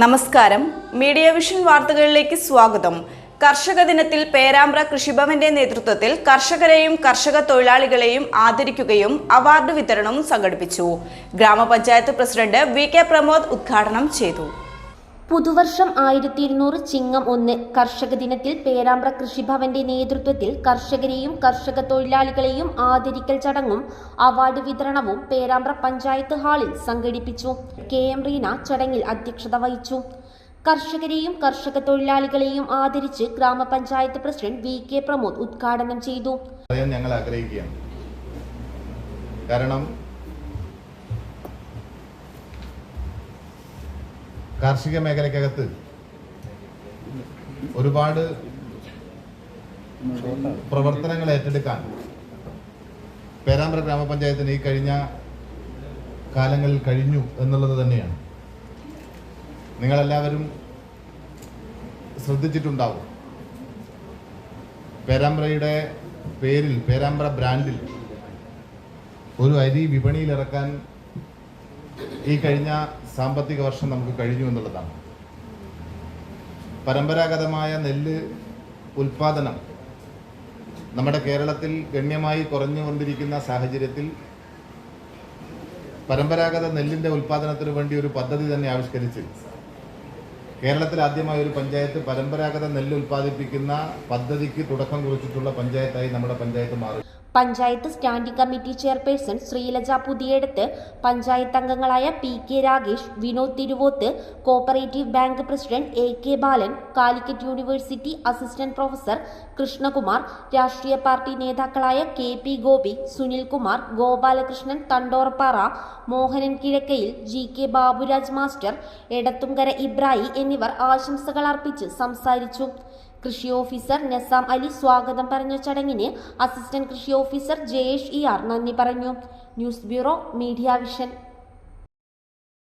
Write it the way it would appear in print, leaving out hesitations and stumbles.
നമസ്കാരം, media vision വാർത്തകളിലേക്ക് സ്വാഗതം. കർഷക ദിനത്തിൽ പേരാമ്പ്ര കൃഷിഭവന്റെ നേതൃത്വത്തിൽ കർഷകരെയും കർഷക തൊഴിലാളികളെയും ആദരിക്കുകയും അവാർഡ് വിതരണവും സംഘടിപ്പിച്ചു. ഗ്രാമപഞ്ചായത്ത് പ്രസിഡന്റ് വി.കെ. പ്രമോദ് ഉദ്ഘാടനം ചെയ്തു. പുതുവർഷം 1200 ചിങ്ങം 1 കർഷക ദിനത്തിൽ പേരാമ്പ്ര കൃഷിഭവന്റെ നേതൃത്വത്തിൽ കർഷകരെയും കർഷക തൊഴിലാളികളെയും ആദരിക്കൽ ചടങ്ങും അവാർഡ് വിതരണവും പേരാമ്പ്ര പഞ്ചായത്ത് ഹാളിൽ സംഘടിപ്പിച്ചു. കെ.എം. റീന ചടങ്ങിൽ അധ്യക്ഷത വഹിച്ചു. കർഷകരെയും കർഷക തൊഴിലാളികളെയും ആദരിച്ച് ഗ്രാമപഞ്ചായത്ത് പ്രസിഡന്റ് വി.കെ. പ്രമോദ് ഉദ്ഘാടനം ചെയ്തു. ഞങ്ങൾ ആഗ്രഹിക്കുകയാണ്. കാരണം കാർഷിക മേഖലയ്ക്കകത്ത് ഒരുപാട് പ്രവർത്തനങ്ങൾ ഏറ്റെടുക്കാൻ പേരാമ്പ്ര ഗ്രാമപഞ്ചായത്തിന് ഈ കഴിഞ്ഞ കാലങ്ങളിൽ കഴിഞ്ഞു എന്നുള്ളത് തന്നെയാണ്. നിങ്ങളെല്ലാവരും ശ്രദ്ധിച്ചിട്ടുണ്ടാവും. പേരാമ്പ്രയുടെ പേരിൽ, പേരാമ്പ്ര ബ്രാൻഡിൽ ഒരു അരി വിപണിയിലിറക്കാൻ ഈ കഴിഞ്ഞ സാമ്പത്തിക വർഷം നമുക്ക് കഴിഞ്ഞു എന്നുള്ളതാണ്. പരമ്പരാഗതമായ നെല്ല് ഉൽപാദനം നമ്മുടെ കേരളത്തിൽ ഗണ്യമായി കുറഞ്ഞുകൊണ്ടിരിക്കുന്ന സാഹചര്യത്തിൽ പരമ്പരാഗത നെല്ലിൻ്റെ ഉൽപാദനത്തിന് വേണ്ടി ഒരു പദ്ധതി തന്നെ ആവിഷ്കരിച്ച് കേരളത്തിൽ ആദ്യമായ ഒരു പഞ്ചായത്ത് പരമ്പരാഗത നെല്ല് ഉൽപ്പാദിപ്പിക്കുന്ന പദ്ധതിക്ക് തുടക്കം കുറിച്ചിട്ടുള്ള പഞ്ചായത്തായി നമ്മുടെ പഞ്ചായത്ത് മാറി. Panchayat standing committee chairperson Sreeleja Puthiyadath, panchayat അംഗങ്ങളായ P K. Ragesh, Vinod Thiruvoth, cooperative bank president A K. Balan, Calicut university assistant professor Krishnakumar, രാഷ്ട്രീയ പാർട്ടി നേതാക്കളായ K P. Gopi, Sunilkumar, Gopalakrishnan Thandorppara, Mohanan Kizhakkayil, G K. Baburaj master, Edathumkara Ibrahim എന്നിവർ ആശംസകൾ അർപ്പിച്ച് സംസാരിച്ചു. കൃഷി ഓഫീസർ നസാം അലി സ്വാഗതം പറഞ്ഞ ചടങ്ങിന് അസിസ്റ്റന്റ് കൃഷി ഓഫീസർ ജയേഷ് ഇ.ആർ. നന്ദി പറഞ്ഞു. News bureau, media vision.